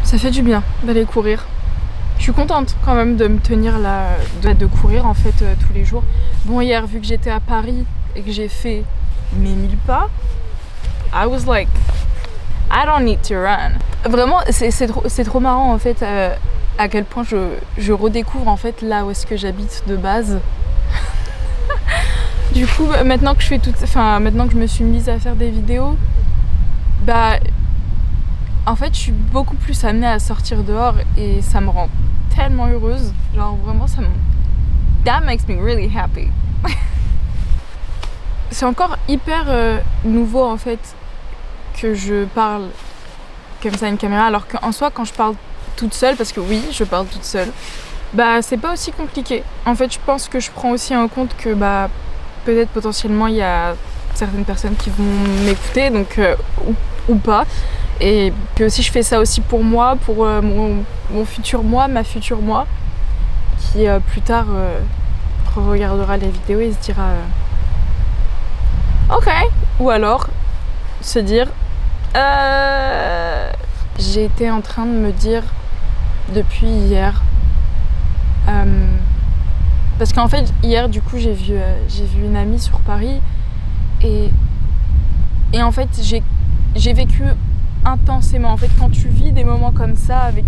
Ça fait du bien d'aller courir. Je suis contente quand même de me tenir là, de courir en fait tous les jours. Bon, hier, vu que j'étais à Paris et que j'ai fait mes 1000 pas, I was like, I don't need to run. Vraiment, c'est trop marrant en fait à quel point je redécouvre en fait là où est-ce que j'habite de base. Du coup, maintenant que je me suis mise à faire des vidéos, bah en fait, je suis beaucoup plus amenée à sortir dehors et ça me rend tellement heureuse. Genre vraiment, that makes me really happy. C'est encore hyper nouveau en fait que je parle comme ça à une caméra, alors qu'en soi, quand je parle toute seule, parce que oui, je parle toute seule, bah c'est pas aussi compliqué. En fait, je pense que je prends aussi en compte que bah peut-être potentiellement il y a certaines personnes qui vont m'écouter, donc ou pas. Et puis aussi je fais ça aussi pour moi, pour mon futur moi, ma future moi, qui plus tard regardera les vidéos et se dira ok, ou alors se dire j'ai été en train de me dire depuis hier parce qu'en fait hier du coup j'ai vu une amie sur Paris et en fait j'ai vécu intensément. En fait, quand tu vis des moments comme ça avec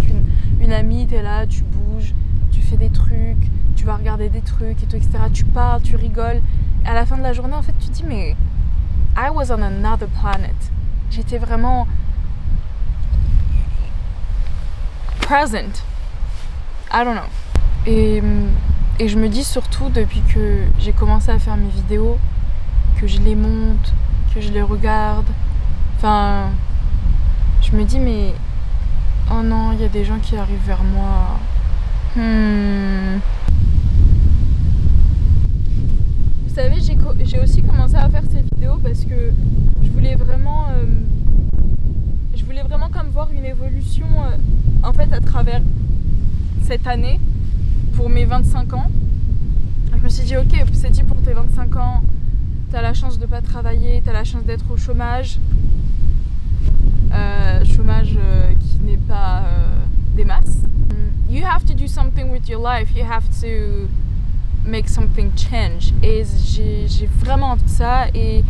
une amie, t'es là, tu bouges, tu fais des trucs, tu vas regarder des trucs et tout, etc. Tu parles, tu rigoles. Et à la fin de la journée, en fait, tu te dis, mais I was on another planet. J'étais vraiment present. I don't know. Et je me dis surtout, depuis que j'ai commencé à faire mes vidéos, que je les monte, que je les regarde, enfin... Je me dis mais oh non, il y a des gens qui arrivent vers moi. Vous savez, j'ai aussi commencé à faire ces vidéos parce que je voulais vraiment comme voir une évolution en fait à travers cette année pour mes 25 ans. Je me suis dit ok, c'est dit pour tes 25 ans, t'as la chance de pas travailler, t'as la chance d'être au chômage. Chômage qui n'est pas des masses. You have to do something with your life. You have to make something change. Et j'ai vraiment envie de ça. Et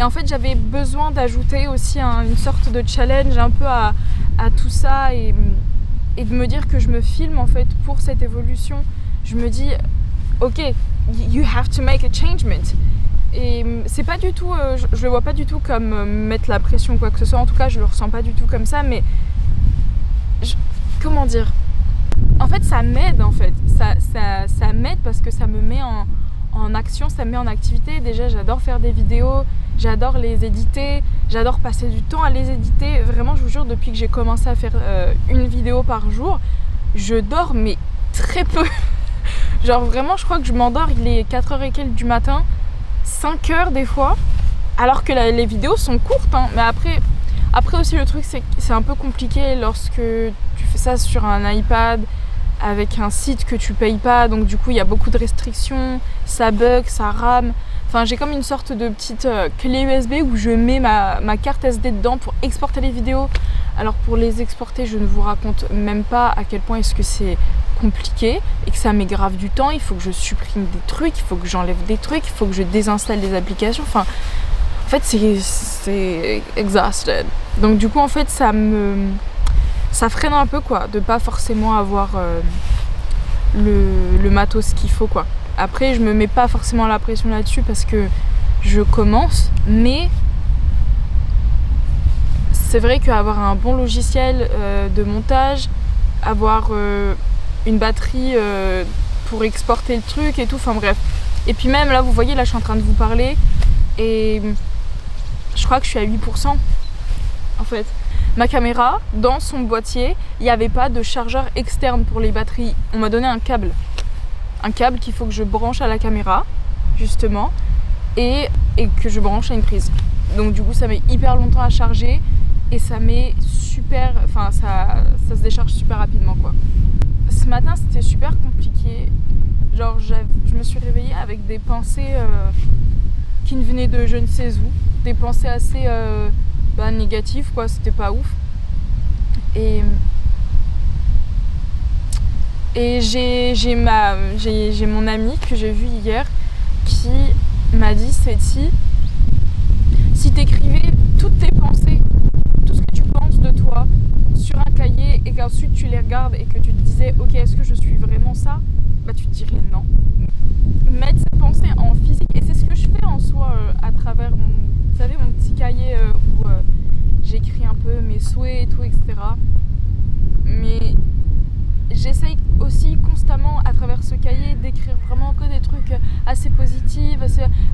en fait, j'avais besoin d'ajouter aussi une sorte de challenge un peu à tout ça et de me dire que je me filme en fait pour cette évolution. Je me dis, ok, you have to make a changement. Et c'est pas du tout, je le vois pas du tout comme mettre la pression ou quoi que ce soit, en tout cas je le ressens pas du tout comme ça, mais comment dire, en fait ça m'aide en fait, ça m'aide parce que ça me met en action, ça me met en activité. Déjà j'adore faire des vidéos, j'adore les éditer, j'adore passer du temps à les éditer, vraiment je vous jure depuis que j'ai commencé à faire une vidéo par jour, je dors mais très peu, genre vraiment je crois que je m'endors, il est 4h et quelques du matin, 5 heures des fois, alors que les vidéos sont courtes, hein. Mais après aussi le truc c'est que c'est un peu compliqué lorsque tu fais ça sur un iPad avec un site que tu payes pas, donc du coup il y a beaucoup de restrictions, ça bug, ça rame. Enfin j'ai comme une sorte de petite clé USB où je mets ma carte SD dedans pour exporter les vidéos. Alors pour les exporter, je ne vous raconte même pas à quel point est-ce que c'est compliqué et que ça met grave du temps. Il faut que je supprime des trucs, il faut que j'enlève des trucs, il faut que je désinstalle des applications. Enfin, en fait, c'est exhausted. Donc du coup, en fait, ça freine un peu quoi, de pas forcément avoir le matos qu'il faut quoi. Après, je me mets pas forcément la pression là-dessus parce que je commence, mais c'est vrai qu'avoir un bon logiciel de montage, avoir une batterie pour exporter le truc et tout, enfin bref. Et puis même là, vous voyez, là je suis en train de vous parler et je crois que je suis à 8% en fait. Ma caméra, dans son boîtier, il n'y avait pas de chargeur externe pour les batteries. On m'a donné un câble qu'il faut que je branche à la caméra, justement, et que je branche à une prise. Donc du coup, ça met hyper longtemps à charger et ça met ça se décharge super rapidement quoi. Ce matin, c'était super compliqué. Genre, je me suis réveillée avec des pensées qui ne venaient de je ne sais où, des pensées assez négatives quoi, c'était pas ouf. Et Et j'ai mon amie que j'ai vue hier qui m'a dit, Sethi, si t'écrivais toutes tes pensées, tout ce que tu penses de toi sur un cahier et qu'ensuite tu les regardes et que tu te disais ok, est-ce que je suis vraiment ça, bah tu te dirais non. Mettre ces pensées en physique, et c'est ce que je fais en soi à travers vous savez, mon petit cahier où j'écris un peu mes souhaits et tout, etc. Mais j'essaye aussi constamment à travers ce cahier d'écrire vraiment que des trucs assez positifs,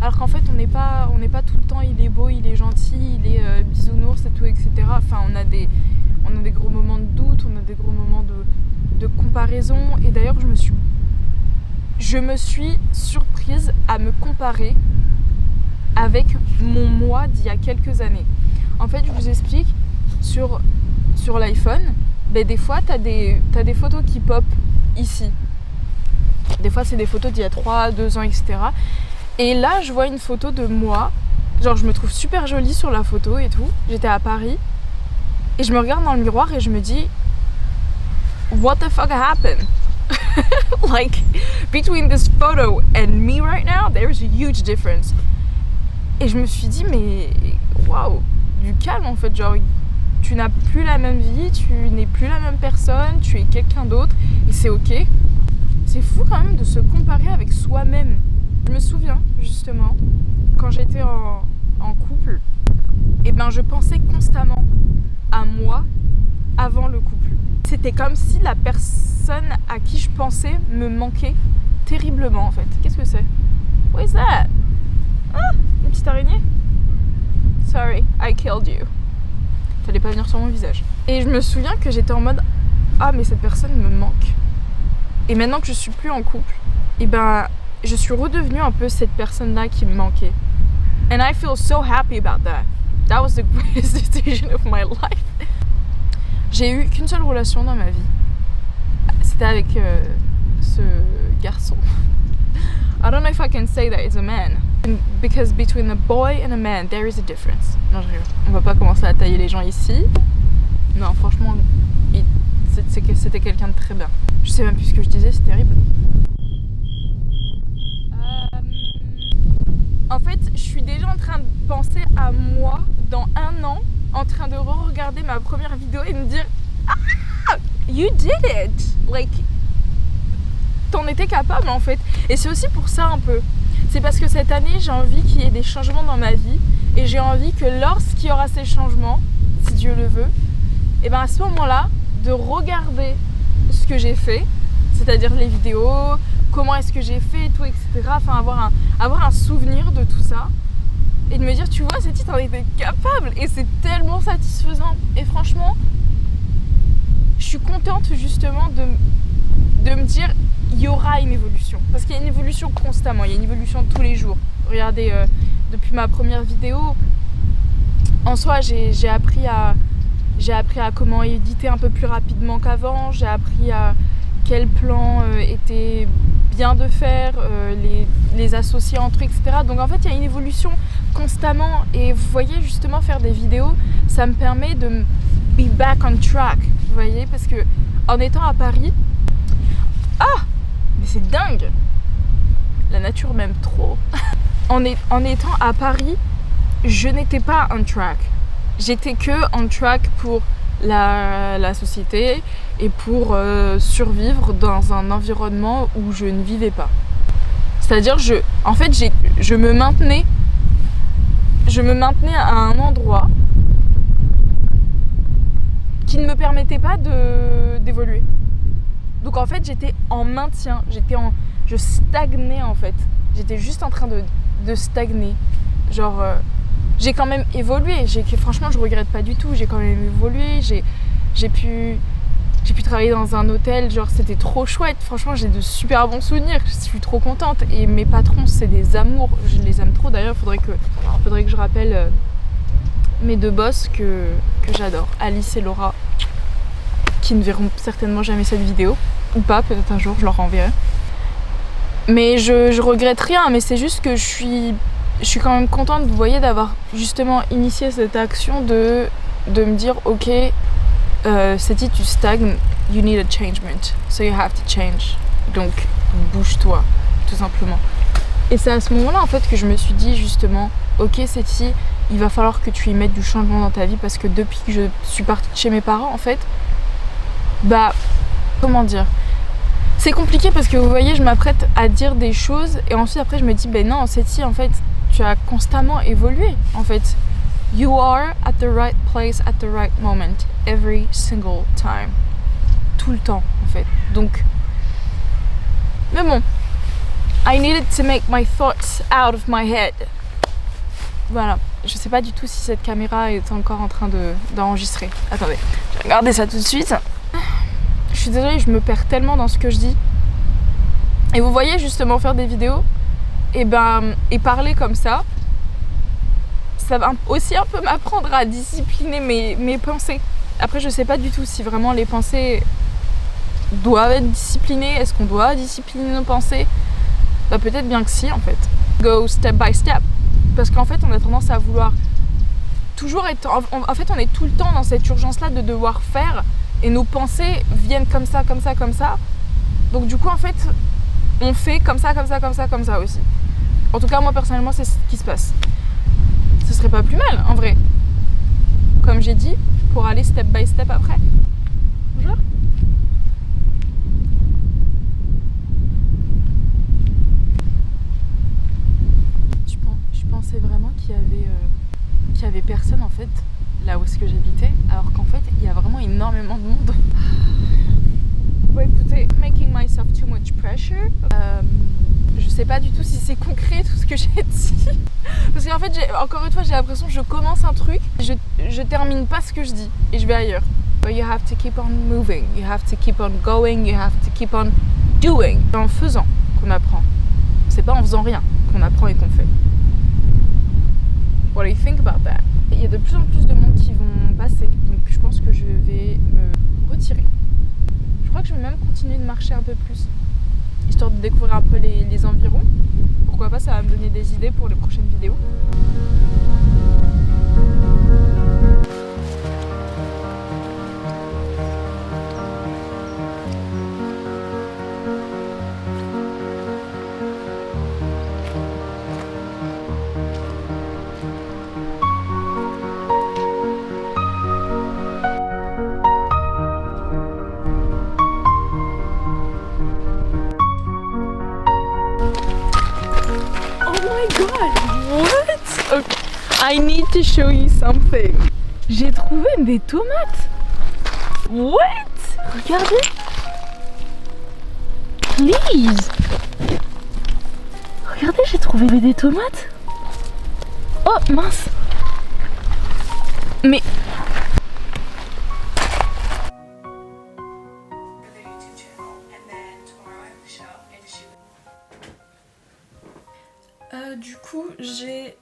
alors qu'en fait on n'est pas tout le temps il est beau, il est gentil, il est bisounours et tout, etc. Enfin on a des gros moments de doute, on a des gros moments de comparaison, et d'ailleurs je me suis surprise à me comparer avec mon moi d'il y a quelques années. En fait je vous explique, sur l'iPhone, ben des fois t'as des photos qui pop ici. Des fois c'est des photos d'il y a 3, 2 ans, etc. Et là je vois une photo de moi, genre je me trouve super jolie sur la photo et tout. J'étais à Paris et je me regarde dans le miroir et je me dis what the fuck happened? Like between this photo and me right now there's a huge difference. Et je me suis dit mais waouh, du calme en fait, genre tu n'as plus la même vie, tu n'es plus la même personne, tu es quelqu'un d'autre et c'est ok. C'est fou quand même de se comparer avec soi-même. Je me souviens justement, quand j'étais en couple, et ben je pensais constamment à moi avant le couple. C'était comme si la personne à qui je pensais me manquait terriblement en fait. Qu'est-ce que c'est? What is that? Ah, une petite araignée? Sorry, I killed you. Fallait pas venir sur mon visage. Et je me souviens que j'étais en mode ah mais cette personne me manque. Et maintenant que je suis plus en couple, et ben je suis redevenue un peu cette personne-là qui me manquait. And I feel so happy about that. That was the greatest decision of my life. J'ai eu qu'une seule relation dans ma vie. C'était avec ce garçon. I don't know if I can say that it's a man. Because between a boy and a man, there is a difference. Non, je rigole. On va pas commencer à tailler les gens ici. Non, franchement, c'était quelqu'un de très bien. Je sais même plus ce que je disais, c'est terrible. En fait, je suis déjà en train de penser à moi dans 1 an, en train de re-regarder ma première vidéo et me dire ah, you did it! Like, t'en étais capable en fait. Et c'est aussi pour ça un peu. C'est parce que cette année, j'ai envie qu'il y ait des changements dans ma vie et j'ai envie que lorsqu'il y aura ces changements, si Dieu le veut, et bien à ce moment-là, de regarder ce que j'ai fait, c'est-à-dire les vidéos, comment est-ce que j'ai fait, tout, etc. Enfin, avoir un souvenir de tout ça et de me dire, tu vois, Sethi, t'en étais capable et c'est tellement satisfaisant. Et franchement, je suis contente justement de me dire il y aura une évolution, parce qu'il y a une évolution constamment, il y a une évolution tous les jours. Regardez, depuis ma première vidéo, en soi j'ai appris à comment éditer un peu plus rapidement qu'avant, j'ai appris à quel plan était bien de faire, les associer entre eux, etc. Donc en fait il y a une évolution constamment, et vous voyez justement faire des vidéos, ça me permet de be back on track, vous voyez, parce que en étant à Paris, mais c'est dingue! La nature m'aime trop. En étant à Paris, je n'étais pas on track. J'étais que on track pour la société et pour survivre dans un environnement où je ne vivais pas. C'est-à-dire, je me maintenais à un endroit qui ne me permettait pas d'évoluer. Donc en fait j'étais en maintien, je stagnais en fait. J'étais juste en train de stagner. Genre j'ai quand même évolué, franchement je regrette pas du tout, j'ai quand même évolué, j'ai pu travailler dans un hôtel, genre c'était trop chouette, franchement j'ai de super bons souvenirs, je suis trop contente. Et mes patrons c'est des amours, je les aime trop d'ailleurs, faudrait que je rappelle mes 2 boss que j'adore, Alice et Laura, qui ne verront certainement jamais cette vidéo, ou pas, peut-être un jour je leur enverrai. Mais je regrette rien, mais c'est juste que je suis quand même contente, vous voyez, d'avoir justement initié cette action de me dire ok, Sethi, tu stagnes you need a changement, so you have to change. Donc bouge-toi, tout simplement. Et c'est à ce moment-là en fait que je me suis dit justement, ok Sethi, il va falloir que tu y mettes du changement dans ta vie parce que depuis que je suis partie de chez mes parents en fait, bah comment dire, c'est compliqué parce que vous voyez je m'apprête à dire des choses et ensuite après je me dis ben non Sethi en fait tu as constamment évolué en fait. You are at the right place at the right moment every single time. Tout le temps en fait. Donc mais bon, I needed to make my thoughts out of my head. Voilà, je sais pas du tout si cette caméra est encore en train d'enregistrer. Attendez, je vais regarder ça tout de suite. Je suis désolée, je me perds tellement dans ce que je dis. Et vous voyez justement faire des vidéos et parler comme ça va aussi un peu m'apprendre à discipliner mes pensées. Après je sais pas du tout si vraiment les pensées doivent être disciplinées, est-ce qu'on doit discipliner nos pensées? Bah peut-être bien que si en fait. Go step by step. Parce qu'en fait on a tendance à vouloir toujours être... En fait on est tout le temps dans cette urgence-là de devoir faire et nos pensées viennent comme ça, comme ça, comme ça. Donc du coup en fait on fait comme ça, comme ça, comme ça, comme ça aussi. En tout cas moi personnellement c'est ce qui se passe. Ce serait pas plus mal en vrai. Comme j'ai dit, pour aller step by step après. Bonjour. Je pensais vraiment qu'il y avait personne en fait là où est-ce que j'habitais, alors qu'en fait il y a vraiment énormément de monde. Bon écoutez, making myself too much pressure. Je sais pas du tout si c'est concret tout ce que j'ai dit. Parce qu'en fait, encore une fois, j'ai l'impression que je commence un truc, je termine pas ce que je dis et je vais ailleurs. But you have to keep on moving, you have to keep on going, you have to keep on doing. C'est en faisant qu'on apprend. C'est pas en faisant rien qu'on apprend et qu'on fait. What do you think about that? Il y a de plus en plus de monde qui vont passer, donc je pense que je vais me retirer. Je crois que je vais même continuer de marcher un peu plus, histoire de découvrir un peu les environs. Pourquoi pas, ça va me donner des idées pour les prochaines vidéos. What? Okay. I need to show you something. J'ai trouvé des tomates. What? Regardez. Please. Regardez, j'ai trouvé des tomates. Oh mince. Mais... du coup, j'ai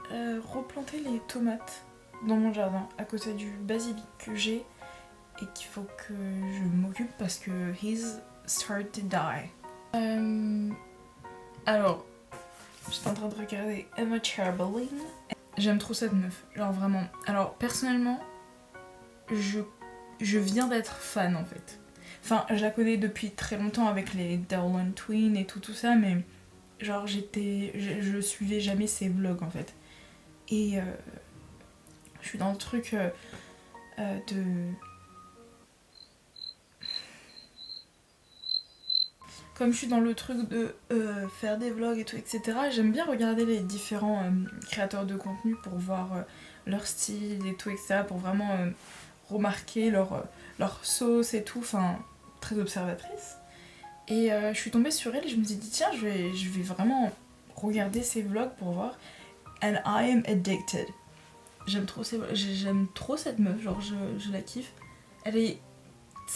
replanté les tomates dans mon jardin à côté du basilic que j'ai et qu'il faut que je m'occupe parce que he's started to die. Alors, j'étais en train de regarder Emma Chamberlain. J'aime trop cette meuf, genre vraiment. Alors personnellement, je viens d'être fan en fait. Enfin, je la connais depuis très longtemps avec les Dowland Twins et tout ça, mais genre je suivais jamais ses vlogs en fait. Et je suis dans le truc de... Comme je suis dans le truc de faire des vlogs et tout, etc., j'aime bien regarder les différents créateurs de contenu pour voir leur style et tout, etc., pour vraiment remarquer leur sauce et tout, enfin, très observatrice. Et je suis tombée sur elle et je me suis dit, tiens, je vais vraiment regarder ses vlogs pour voir. And I am addicted. J'aime trop cette meuf, genre je la kiffe. Elle est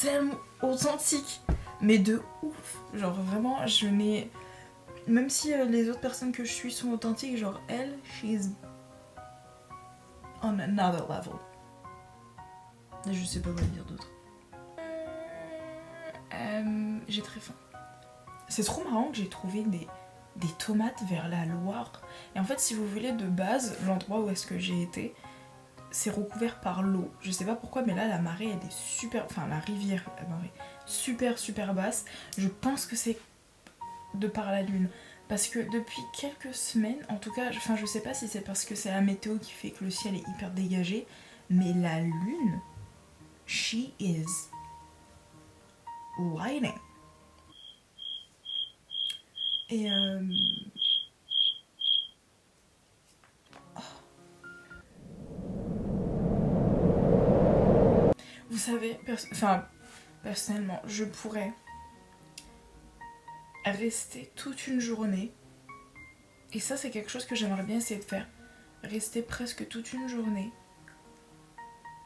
tellement authentique. Mais de ouf, genre vraiment je n'ai... Même si les autres personnes que je suis sont authentiques, genre elle, she's on another level. Je sais pas quoi dire d'autre. J'ai très faim. C'est trop marrant que j'ai trouvé des tomates vers la Loire. Et en fait si vous voulez de base, l'endroit où est-ce que j'ai été, c'est recouvert par l'eau. Je sais pas pourquoi, mais là la marée elle est super, enfin la rivière, la marée, super basse. Je pense que c'est de par la lune. Parce que depuis quelques semaines, en tout cas, enfin je sais pas si c'est parce que c'est la météo qui fait que le ciel est hyper dégagé, mais la lune, she is lighting. Et vous savez, personnellement, je pourrais rester toute une journée, et ça c'est quelque chose que j'aimerais bien essayer de faire, rester presque toute une journée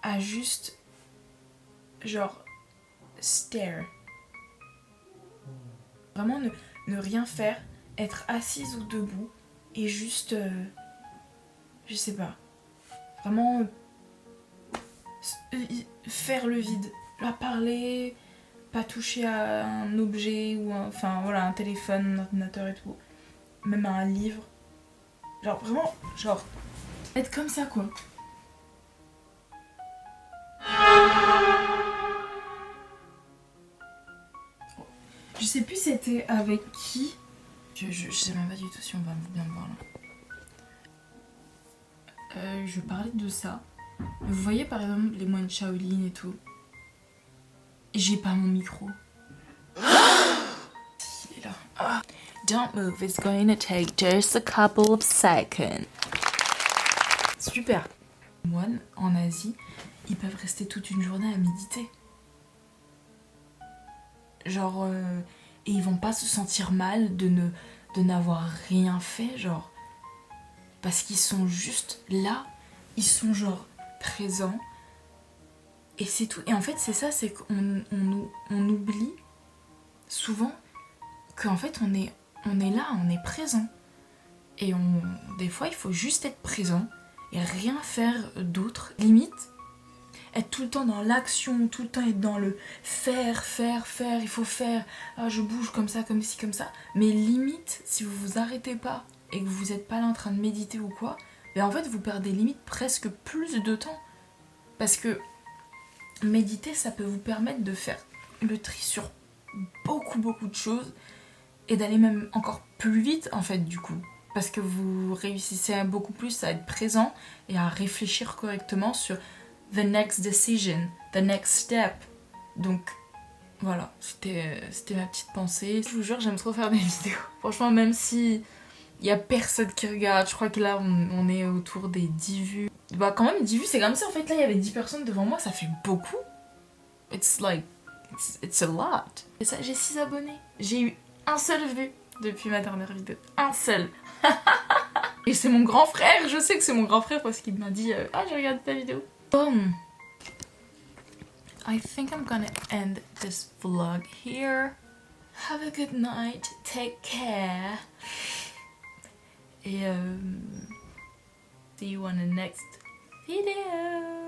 à juste genre stare, vraiment ne rien faire, être assise ou debout et juste je sais pas, vraiment faire le vide, pas parler, pas toucher à un objet ou enfin voilà, un téléphone, un ordinateur et tout, même à un livre, genre vraiment genre être comme ça quoi. Je sais plus c'était avec qui. Je sais même pas du tout si on va bien me voir là. Je parlais de ça. Vous voyez par exemple les moines Shaolin et tout. J'ai pas mon micro. Il est là. Ah. Don't move, it's going to take just a couple of seconds. Super. Les moines en Asie, ils peuvent rester toute une journée à méditer. Genre, et ils vont pas se sentir mal de n'avoir rien fait, genre. Parce qu'ils sont juste là, ils sont genre présents. Et c'est tout. Et en fait, c'est ça, c'est qu'on oublie souvent qu'en fait, on est là, on est présent. Et des fois, il faut juste être présent et rien faire d'autre. Limite, être tout le temps dans l'action, tout le temps être dans le faire, il faut faire, ah je bouge comme ça, comme ci, comme ça. Mais limite, si vous vous arrêtez pas et que vous êtes pas là en train de méditer ou quoi, ben en fait vous perdez limite presque plus de temps. Parce que méditer, ça peut vous permettre de faire le tri sur beaucoup de choses et d'aller même encore plus vite en fait du coup. Parce que vous réussissez beaucoup plus à être présent et à réfléchir correctement sur the next decision, the next step. Donc voilà, c'était ma petite pensée. Je vous jure, j'aime trop faire des vidéos. Franchement, même si il y a personne qui regarde, je crois que là on est autour des 10 vues. Bah quand même 10 vues, c'est comme si en fait là il y avait 10 personnes devant moi, ça fait beaucoup. It's like, it's a lot. Et ça, j'ai 6 abonnés. J'ai eu un seul vue depuis ma dernière vidéo. Un seul. Et c'est mon grand frère, je sais que c'est mon grand frère parce qu'il m'a dit ah j'ai regardé ta vidéo. Boom. I think I'm gonna end this vlog here. Have a good night, take care. Et see you on the next video.